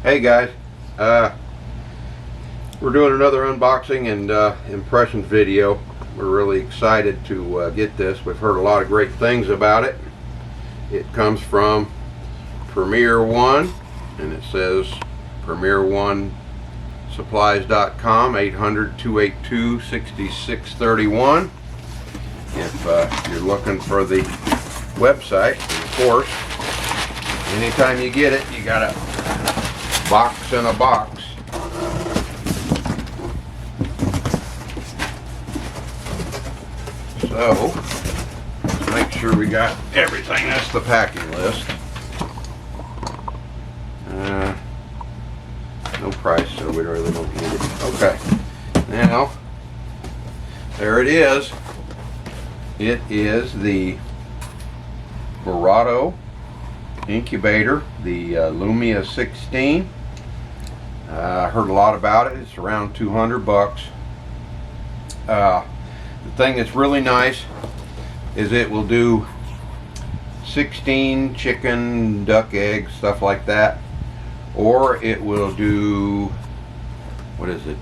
Hey guys, we're doing another unboxing and impressions video. We're really excited to get this. We've heard a lot of great things about it. It comes from Premier One, and it says premier1supplies.com, 800-282-6631. If you're looking for the website, and of course, anytime you get it, you got a box in a box. So, let's make sure we got everything. That's the packing list. No price, so we really don't need it. Okay, now, there it is. It is the Verado incubator, the Lumia 16. I heard a lot about it. It's around 200 bucks. The thing that's really nice is it will do 16 chicken, duck eggs, stuff like that, or it will do, what is it,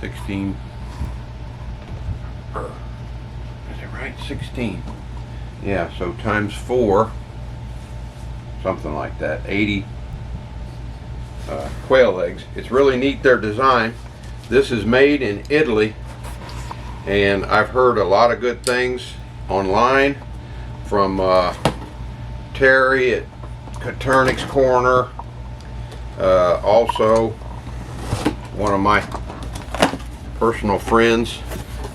16, or is it right, 16, yeah, so times 4, something like that, 80 quail eggs. It's really neat, their design. This is made in Italy, and I've heard a lot of good things online from Terry at Coturnix Corner. Also, one of my personal friends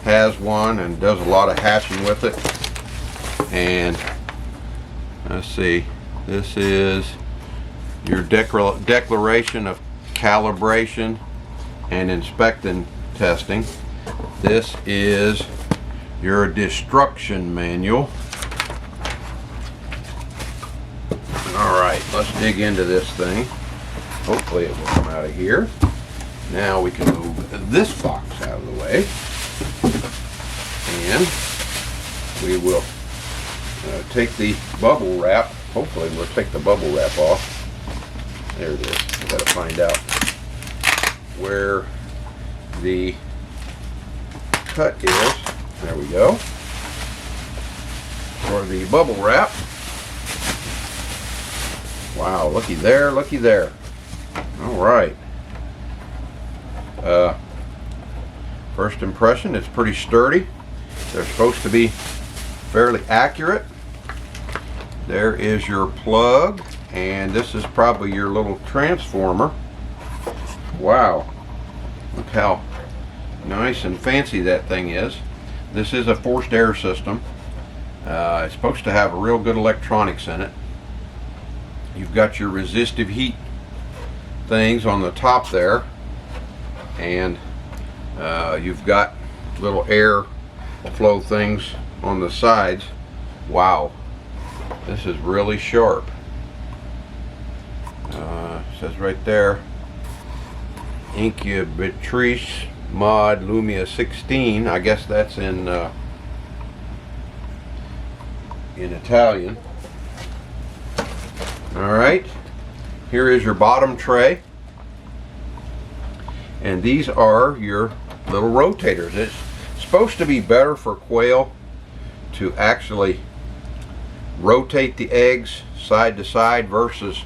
has one and does a lot of hatching with it. And let's see, this is your declaration of calibration and inspection testing. This is your destruction manual. Alright, let's dig into this thing. Hopefully it will come out of here. Now we can move this box out of the way. And we will take the bubble wrap. Hopefully we'll take the bubble wrap off. There it is. I've got to find out where the cut is. There we go. For the bubble wrap. Wow, looky there, looky there. Alright. First impression, it's pretty sturdy. They're supposed to be fairly accurate. There is your plug, and this is probably your little transformer. Wow. Look how nice and fancy that thing is. This is a forced air system. It's supposed to have a real good electronics in it. You've got your resistive heat things on the top there, and you've got little air flow things on the sides. Wow, this is really sharp. It says right there, Incubator Lumia 16. I guess that's in Italian. Alright, here is your bottom tray, and these are your little rotators. It's supposed to be better for quail to actually rotate the eggs side to side versus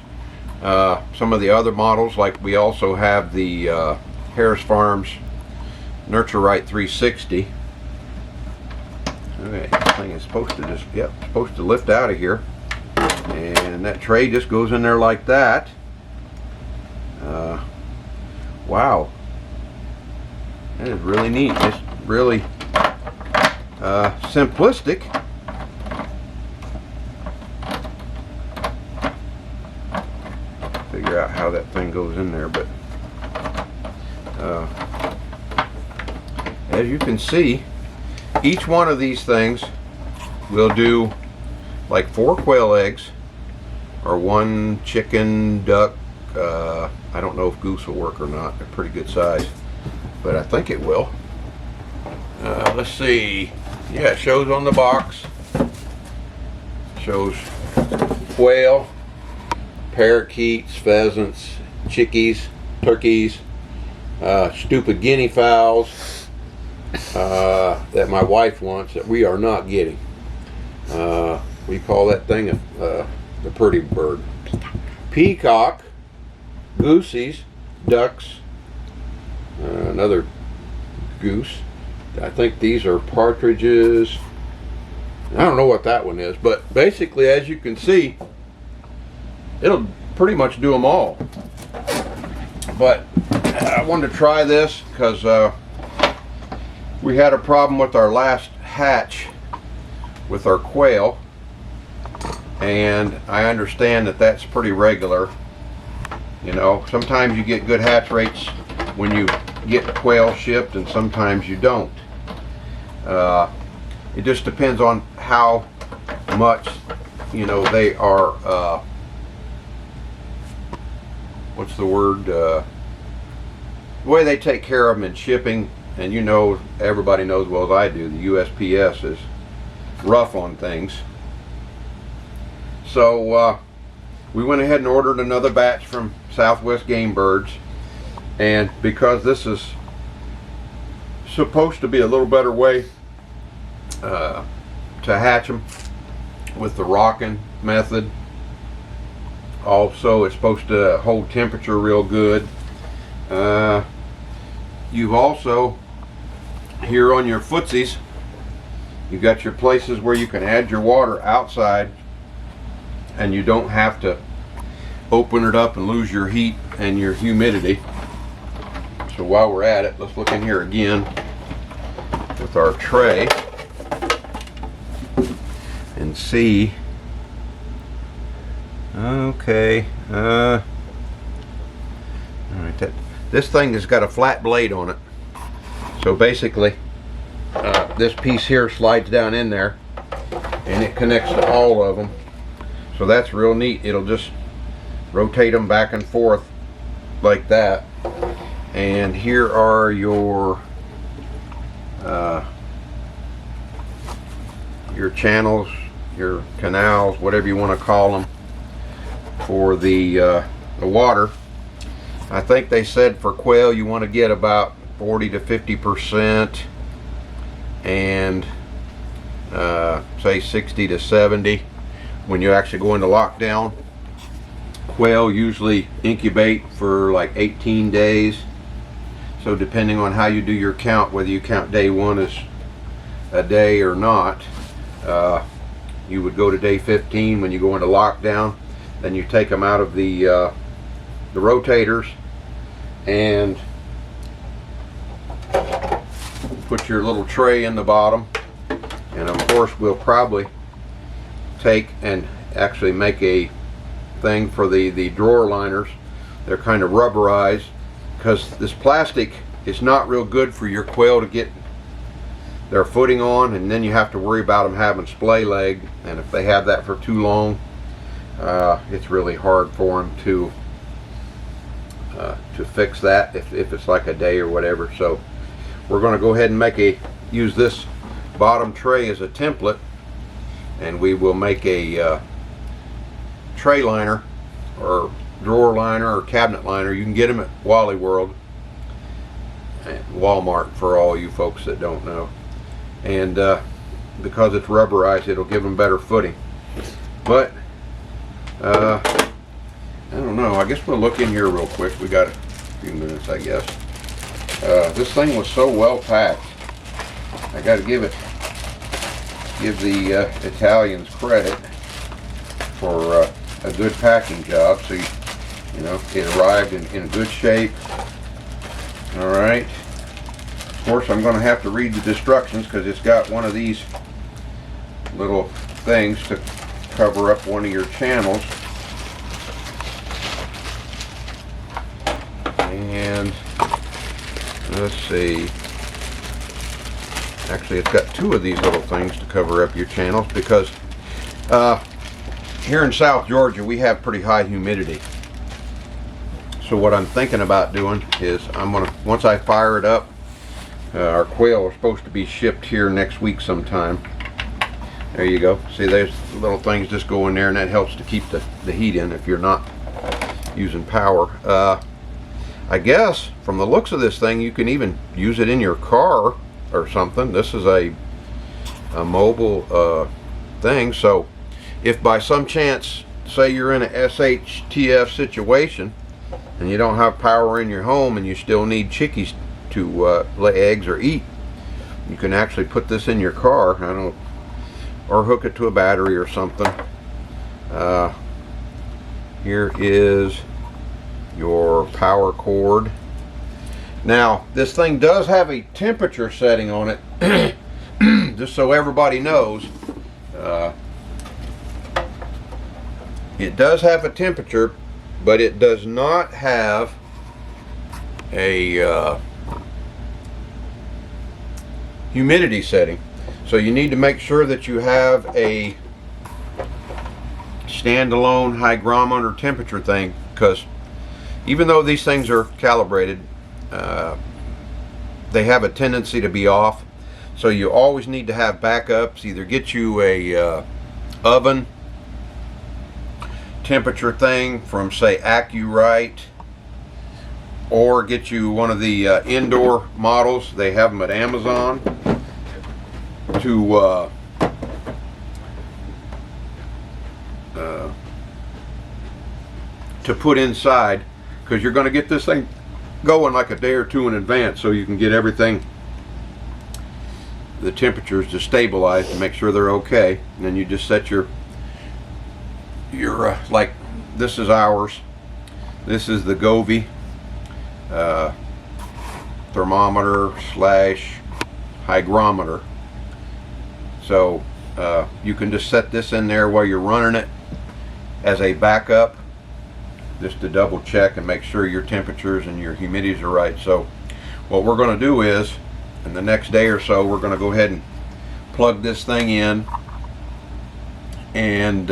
some of the other models. Like we also have the Harris Farms Nurture Right 360. Okay, this thing is supposed to just, yep, supposed to lift out of here. And that tray just goes in there like that. Wow, that is really neat. It's really simplistic. Figure out how that thing goes in there, but as you can see, each one of these things will do like 4 quail eggs or 1 chicken, duck. I don't know if goose will work or not. They're pretty good size, but I think it will. Let's see. Yeah, it shows on the box. Shows quail, parakeets, pheasants, chickies, turkeys, stupid guinea fowls that my wife wants that we are not getting. We call that thing the pretty bird. Peacock, goosies, ducks, another goose. I think these are partridges. I don't know what that one is, but basically, as you can see, it'll pretty much do them all. But I wanted to try this because we had a problem with our last hatch with our quail, and I understand that that's pretty regular. You know, sometimes you get good hatch rates when you get quail shipped, and sometimes you don't. It just depends on how much, you know, they are, what's the word, the way they take care of them in shipping. And you know, everybody knows well as I do, the USPS is rough on things. So we went ahead and ordered another batch from Southwest Game Birds, and because this is supposed to be a little better way to hatch them with the rocking method, also it's supposed to hold temperature real good. You've also, here on your footsies, you've got your places where you can add your water outside, and you don't have to open it up and lose your heat and your humidity. So while we're at it, let's look in here again with our tray and see. Okay, all right, this thing has got a flat blade on it. So basically, this piece here slides down in there, and it connects to all of them. So that's real neat. It'll just rotate them back and forth like that. And here are your channels, your canals, whatever you want to call them, for the water. I think they said for quail you want to get about 40 to 50%, and say 60 to 70 when you actually go into lockdown. Quail usually incubate for like 18 days. So depending on how you do your count, whether you count day one as a day or not, you would go to day 15 when you go into lockdown. Then you take them out of the rotators and put your little tray in the bottom. And of course we'll probably take and actually make a thing for the drawer liners. They're kind of rubberized, because this plastic is not real good for your quail to get their footing on, and then you have to worry about them having splay leg, and if they have that for too long, it's really hard for them to fix that if it's like a day or whatever. So we're going to go ahead and use this bottom tray as a template, and we will make a tray liner or drawer liner or cabinet liner. You can get them at Wally World and Walmart for all you folks that don't know. And because it's rubberized, it'll give them better footing. But I don't know, I guess we'll look in here real quick. We got a few minutes, I guess. This thing was so well packed. I got to give the Italians credit for a good packing job. So you know, it arrived in good shape. All right. Of course, I'm going to have to read the instructions, because it's got one of these little things to cover up one of your channels. And let's see. Actually, it's got two of these little things to cover up your channels, because here in South Georgia we have pretty high humidity. So what I'm thinking about doing is once I fire it up, our quail are supposed to be shipped here next week sometime. There you go. See, there's little things just go in there, and that helps to keep the heat in if you're not using power. I guess from the looks of this thing, you can even use it in your car or something. This is a mobile thing, so if by some chance, say you're in a SHTF situation and you don't have power in your home and you still need chickies to lay eggs or eat, you can actually put this in your car, or hook it to a battery or something. Here is your power cord. Now this thing does have a temperature setting on it, just so everybody knows. It does have a temperature, but it does not have a humidity setting. So you need to make sure that you have a standalone hygrometer temperature thing, because even though these things are calibrated, they have a tendency to be off. So you always need to have backups. Either get you a oven temperature thing from, say, AccuRite, or get you one of the indoor models. They have them at Amazon to put inside, because you're going to get this thing going like a day or two in advance, so you can get everything, the temperatures, to stabilize to make sure they're okay. And then you just set your like, this is ours. This is the Govee thermometer slash hygrometer. So you can just set this in there while you're running it as a backup, just to double check and make sure your temperatures and your humidities are right. So what we're going to do is, in the next day or so, we're going to go ahead and plug this thing in and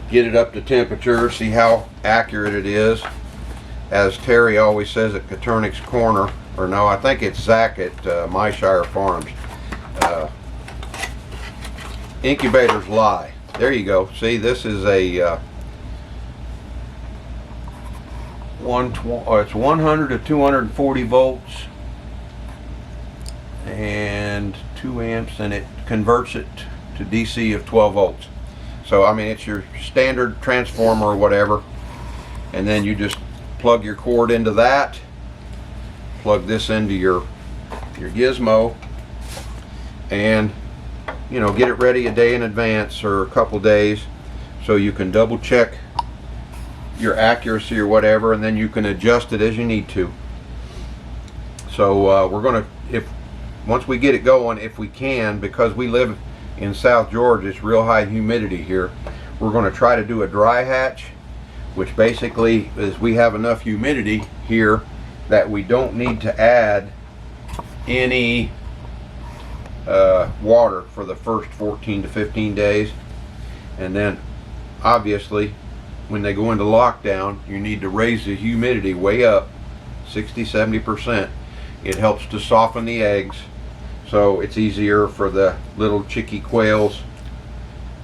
get it up to temperature, see how accurate it is. As Terry always says at Coturnix Corner, or no, I think it's Zach at Myshire Farms, incubators lie. There you go. See, this is a it's 100 to 240 volts and 2 amps, and it converts it to DC of 12 volts. So I mean, it's your standard transformer or whatever, and then you just plug your cord into that, plug this into your gizmo, and get it ready a day in advance or a couple days, so you can double check your accuracy or whatever, and then you can adjust it as you need to. So we're gonna, once we get it going, if we can, because we live in South Georgia, it's real high humidity here, we're going to try to do a dry hatch, which basically is we have enough humidity here that we don't need to add any water for the first 14 to 15 days. And then obviously when they go into lockdown, you need to raise the humidity way up, 60-70%. It helps to soften the eggs, so it's easier for the little chickie quails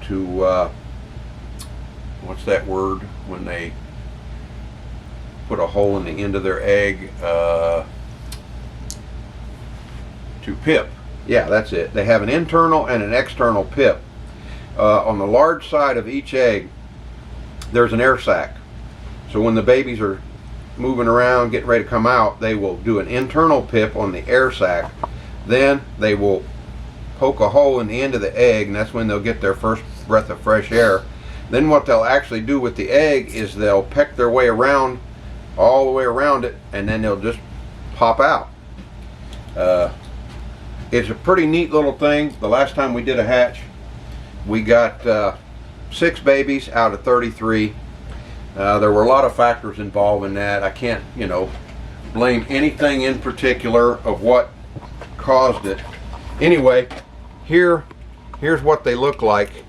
to what's that word when they put a hole in the end of their egg, to pip. Yeah, that's it. They have an internal and an external pip. On the large side of each egg, there's an air sac. So when the babies are moving around, getting ready to come out, they will do an internal pip on the air sac. Then they will poke a hole in the end of the egg, and that's when they'll get their first breath of fresh air. Then what they'll actually do with the egg is they'll peck their way around, all the way around it, and then they'll just pop out. It's a pretty neat little thing. The last time we did a hatch, we got 6 babies out of 33. There were a lot of factors involved in that. I can't, blame anything in particular of what caused it. Anyway, here's what they look like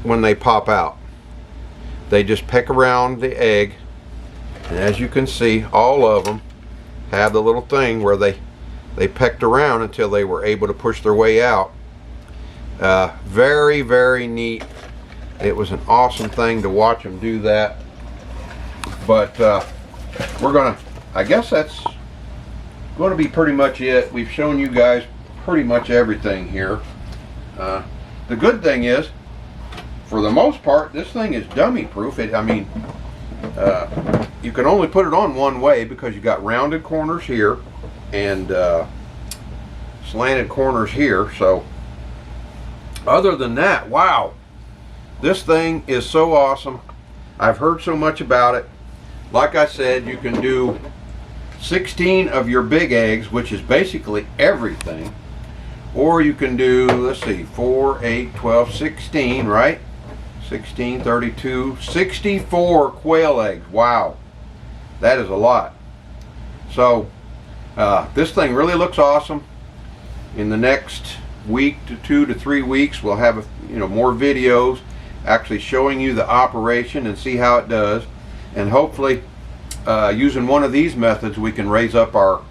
when they pop out. They just peck around the egg, and as you can see, all of them have the little thing where they pecked around until they were able to push their way out. Very, very neat It was an awesome thing to watch them do that. But we're gonna, I guess that's going to be pretty much it. We've shown you guys pretty much everything here. The good thing is, for the most part, this thing is dummy proof. I mean, you can only put it on one way because you got rounded corners here and slanted corners here. So other than that, wow, this thing is so awesome. I've heard so much about it. Like I said, you can do 16 of your big eggs, which is basically everything. Or you can do, let's see, 4, 8, 12, 16, right? 16, 32, 64 quail eggs. Wow, that is a lot. So this thing really looks awesome. In the next week to 2 to 3 weeks, we'll have more videos actually showing you the operation and see how it does. And hopefully using one of these methods, we can raise up our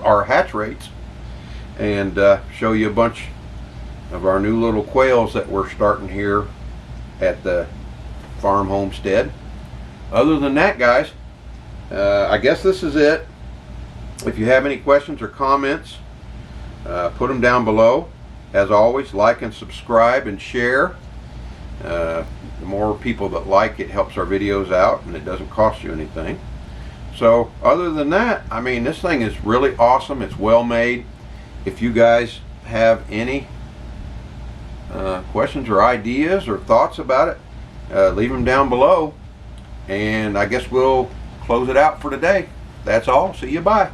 our hatch rates and show you a bunch of our new little quails that we're starting here at the farm homestead. Other than that, guys, I guess this is it. If you have any questions or comments, put them down below. As always, like and subscribe and share. The more people that like it helps our videos out, and it doesn't cost you anything. So other than that, I mean, this thing is really awesome. It's well made. If you guys have any questions or ideas or thoughts about it, leave them down below, and I guess we'll close it out for today. That's all. See you. Bye.